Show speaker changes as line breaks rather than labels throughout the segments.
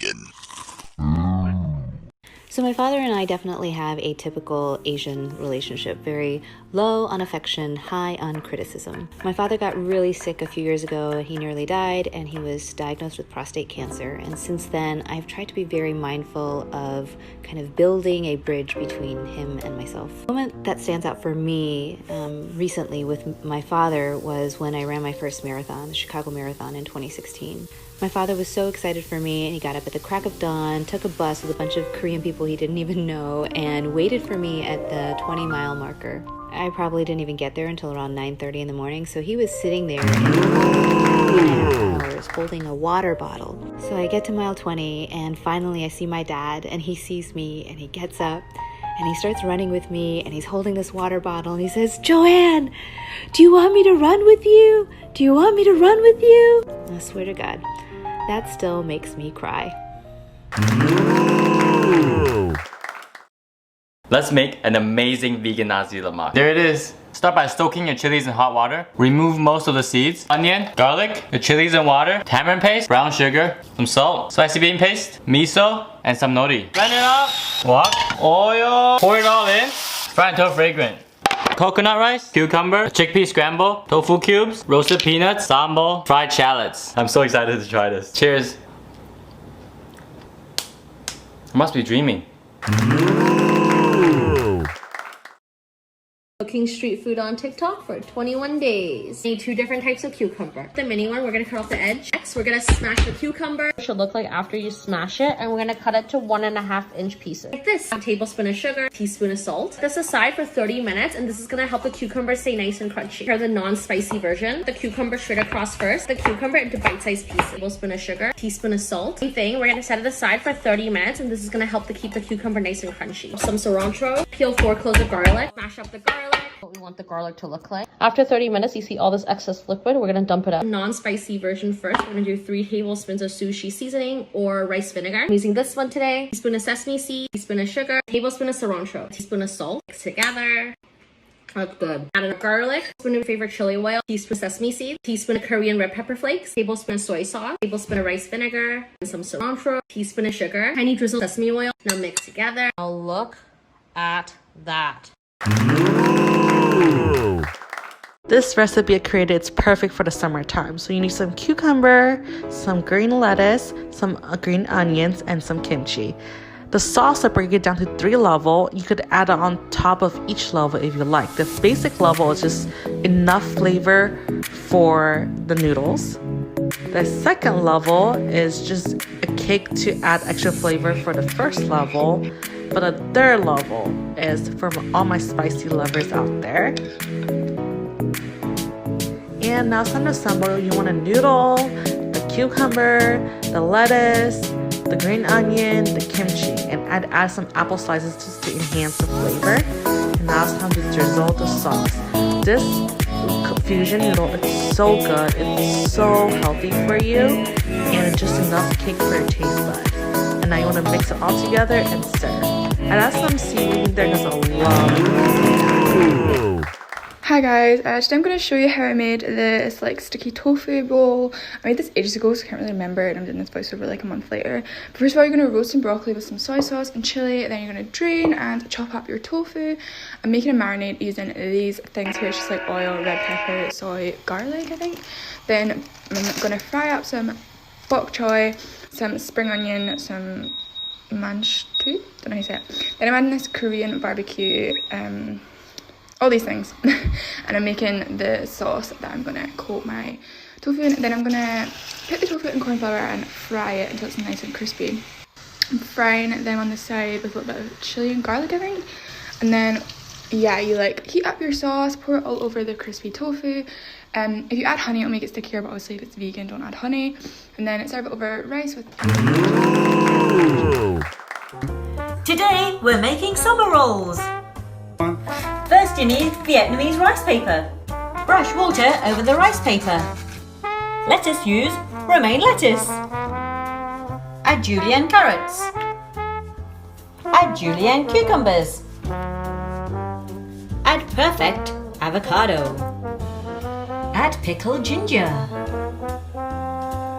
vegan.
So my father and I definitely have a typical Asian relationship, very low on affection, high on criticism. My father got really sick a few years ago. He nearly died, and he was diagnosed with prostate cancer. And since then, I've tried to be very mindful of kind of building a bridge between him and myself. The moment that stands out for me recently with my father was when I ran my first marathon, the Chicago Marathon in 2016. My father was so excited for me, and he got up at the crack of dawn, took a bus with a bunch of Korean people he didn't even know, and waited for me at the 20-mile marker. I probably didn't even get there until around 9:30 in the morning, so he was sitting there in 2.5 hours holding a water bottle. So I get to mile 20, and finally I see my dad, and he sees me, and he gets up, and he starts running with me, and he's holding this water bottle, and he says, "Joanne, do you want me to run with you? Do you want me to run with you?" I swear to God, that still makes me cry.
Let's make an amazing vegan Nasi Lemak. There it is. Start by soaking your chilies in hot water. Remove most of the seeds. Onion, garlic, your chilies in water, tamarind paste, brown sugar, some salt, spicy bean paste, miso, and some nori. Blend it up. Wok, oil. Pour it all in. Fry until fragrant. Coconut rice, cucumber, chickpea scramble, tofu cubes, roasted peanuts, sambal, fried shallots. I'm so excited to try this. Cheers. I must be dreaming.
Cooking street food on TikTok for 21 days. Need 2 different types of cucumber. The mini one, we're gonna cut off the edge. Next, we're gonna smash the cucumber. It should look like after you smash it, and we're gonna cut it to 1.5-inch pieces. Like this. A tablespoon of sugar, teaspoon of salt. This aside for 30 minutes, and this is gonna help the cucumber stay nice and crunchy. Here's the non-spicy version. The cucumber straight across first. The cucumber into bite-sized pieces. Tablespoon of sugar, teaspoon of salt. Same thing, we're gonna set it aside for 30 minutes, and this is gonna help to keep the cucumber nice and crunchy. Some cilantro, peel 4 cloves of garlic, mash up the garlic. What we want the garlic to look like. After 30 minutes, you see all this excess liquid, we're gonna dump it out. Non-spicy version first, we're gonna do 3 tablespoons of sushi seasoning or rice vinegar. I'm using this one today. Teaspoon of sesame seed, teaspoon of sugar, tablespoon of cilantro, teaspoon of salt. Mix together. That's good. Add in garlic, teaspoon of your favorite chili oil, teaspoon of sesame seed, teaspoon of Korean red pepper flakes, tablespoon of soy sauce, tablespoon of rice vinegar, and some cilantro, teaspoon of sugar, tiny drizzle of sesame oil. Now mix together. Now look at that.
This recipe I created, it's perfect for the summertime. So you need some cucumber, some green lettuce, some green onions, and some kimchi. The sauce, I break it down to 3 levels. You could add it on top of each level if you like. The basic level is just enough flavor for the noodles. The second level is just a cake to add extra flavor for the first level. But the third level is for all my spicy lovers out there. And now some assemble, you want a noodle, the cucumber, the lettuce, the green onion, the kimchi, and add some apple slices just to enhance the flavor. And now it's time to drizzle the sauce. This fusion noodle, it's so good, it's so healthy for you, and it's just enough cake for your taste bud. And now you want to mix it all together and serve. And add some seaweed in there because I love.
Hi guys, today I'm going to show you how I made this like sticky tofu bowl. I made this ages ago, so I can't really remember it. I'm doing this voiceover like a month later. But first of all, you're going to roast some broccoli with some soy sauce and chili. Then you're going to drain and chop up your tofu. I'm making a marinade using these things here. It's just like oil, red pepper, soy, garlic, I think. Then I'm going to fry up some bok choy, some spring onion, some manchu, don't know how you say it. Then I'm adding this Korean barbecue, all these things. And I'm making the sauce that I'm gonna coat my tofu in. Then I'm gonna put the tofu in corn flour and fry it until it's nice and crispy. I'm frying them on the side with a little bit of chili and garlic, I think. And then, yeah, you like heat up your sauce, pour it all over the crispy tofu. If you add honey, it'll make it stickier, but obviously if it's vegan, don't add honey. And then serve it over rice with...
Today, we're making summer rolls. First, you need Vietnamese rice paper. Brush water over the rice paper. Lettuce, use romaine lettuce. Add julienne carrots. Add julienne cucumbers. Add perfect avocado. Add pickled ginger.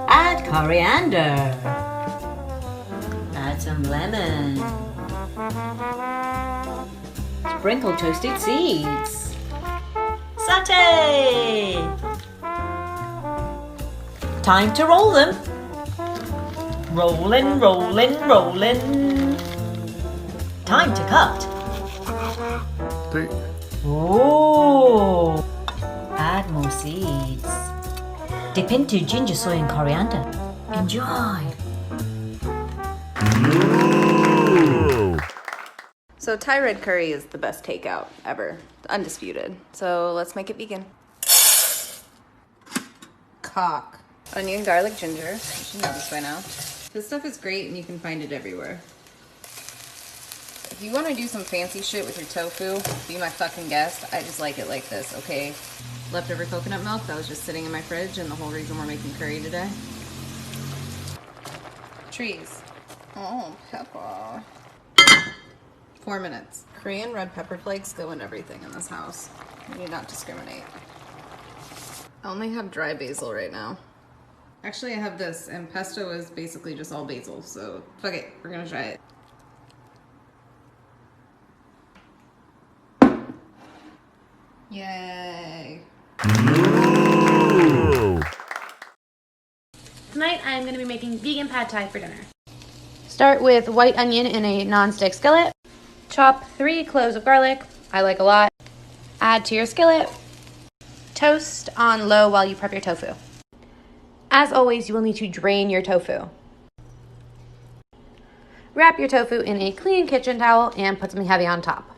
Add coriander. some lemon. Sprinkle toasted seeds. Saute! Time to roll them. Rollin', rollin', rollin'. Time to cut.
3.
Oh! Add more seeds. Dip into ginger, soy, and coriander. Enjoy!
So Thai red curry is the best takeout ever. Undisputed. So let's make it vegan.
Cock.
Onion, garlic, ginger. You should know this by now. This stuff is great and you can find it everywhere. If you want to do some fancy shit with your tofu, be my fucking guest. I just like it like this, okay? Leftover coconut milk that was just sitting in my fridge and the whole reason we're making curry today. Trees. Oh, pepper. 4 minutes. Korean red pepper flakes go in everything in this house. We do not discriminate. I only have dry basil right now. Actually, I have this, and pesto is basically just all basil, so fuck it, we're gonna try it. Yay.
Tonight I'm going to be making vegan pad thai for dinner. Start with white onion in a non-stick skillet. Chop 3 cloves of garlic, I like a lot. Add to your skillet. Toast on low while you prep your tofu. As always, you will need to drain your tofu. Wrap your tofu in a clean kitchen towel and put something heavy on top.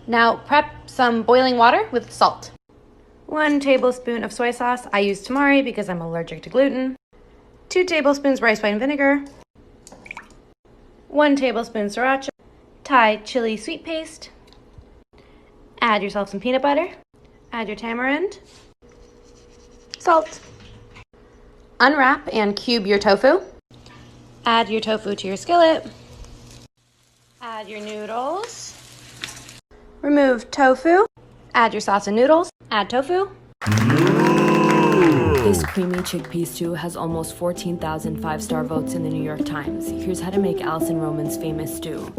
Now prep some boiling water with salt. 1 tablespoon of soy sauce. I use tamari because I'm allergic to gluten. 2 tablespoons rice wine vinegar. 1 tablespoon sriracha. Thai chili sweet paste. Add yourself some peanut butter. Add your tamarind. Salt. Unwrap and cube your tofu. Add your tofu to your skillet. Add your noodles. Remove tofu. Add your sauce and noodles. Add tofu.
This creamy chickpea stew has almost 14,000 5-star votes in the New York Times. Here's how to make Alison Roman's famous stew.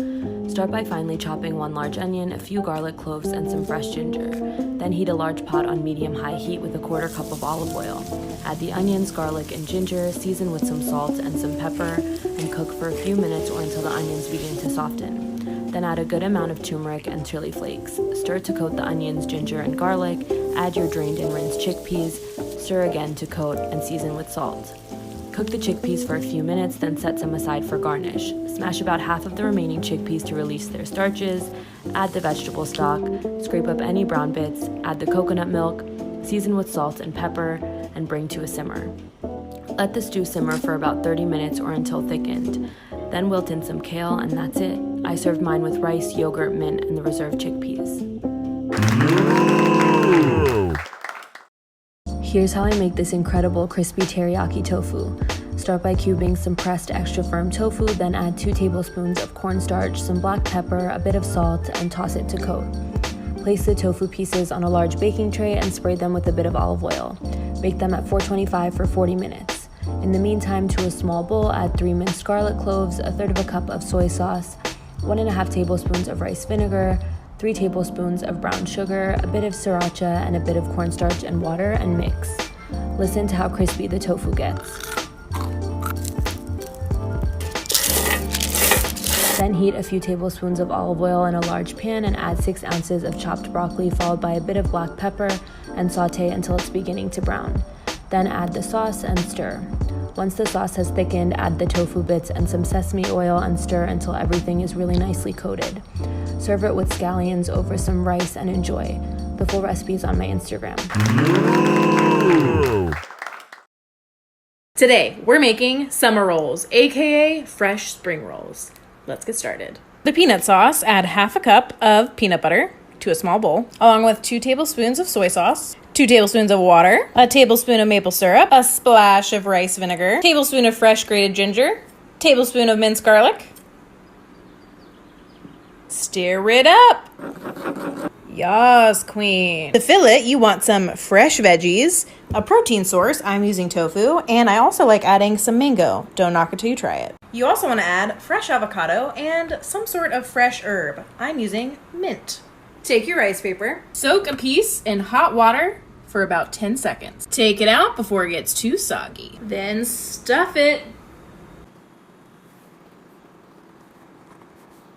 Start by finely chopping 1 large onion, a few garlic cloves, and some fresh ginger. Then heat a large pot on medium-high heat with a 1/4 cup of olive oil. Add the onions, garlic, and ginger, season with some salt and some pepper, and cook for a few minutes or until the onions begin to soften. Then add a good amount of turmeric and chili flakes. Stir to coat the onions, ginger, and garlic. Add your drained and rinsed chickpeas. Stir again to coat and season with salt. Cook the chickpeas for a few minutes, then set some aside for garnish. Smash about half of the remaining chickpeas to release their starches. Add the vegetable stock. Scrape up any brown bits. Add the coconut milk. Season with salt and pepper, and bring to a simmer. Let the stew simmer for about 30 minutes or until thickened. Then wilt in some kale, and that's it. I served mine with rice, yogurt, mint, and the reserved chickpeas. Here's how I make this incredible crispy teriyaki tofu. Start by cubing some pressed extra firm tofu, then add 2 tablespoons of cornstarch, some black pepper, a bit of salt, and toss it to coat. Place the tofu pieces on a large baking tray and spray them with a bit of olive oil. Bake them at 425 for 40 minutes. In the meantime, to a small bowl, add 3 minced garlic cloves, 1/3 cup of soy sauce, 1.5 tablespoons of rice vinegar, 3 tablespoons of brown sugar, a bit of sriracha, and a bit of cornstarch and water, and mix. Listen to how crispy the tofu gets. Then heat a few tablespoons of olive oil in a large pan and add 6 ounces of chopped broccoli, followed by a bit of black pepper, and saute until it's beginning to brown. Then add the sauce and stir. Once the sauce has thickened, add the tofu bits and some sesame oil and stir until everything is really nicely coated. Serve it with scallions over some rice and enjoy. The full recipe is on my Instagram.
Today, we're making summer rolls, aka fresh spring rolls. Let's get started. The peanut sauce, add 1/2 cup of peanut butter to a small bowl, along with 2 tablespoons of soy sauce, 2 tablespoons of water, a tablespoon of maple syrup, a splash of rice vinegar, tablespoon of fresh grated ginger, tablespoon of minced garlic. Stir it up. Yas, queen. To fill it, you want some fresh veggies, a protein source, I'm using tofu, and I also like adding some mango. Don't knock it till you try it. You also want to add fresh avocado and some sort of fresh herb. I'm using mint. Take your rice paper, soak a piece in hot water for about 10 seconds. Take it out before it gets too soggy. Then stuff it.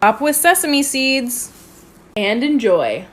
Top with sesame seeds and enjoy.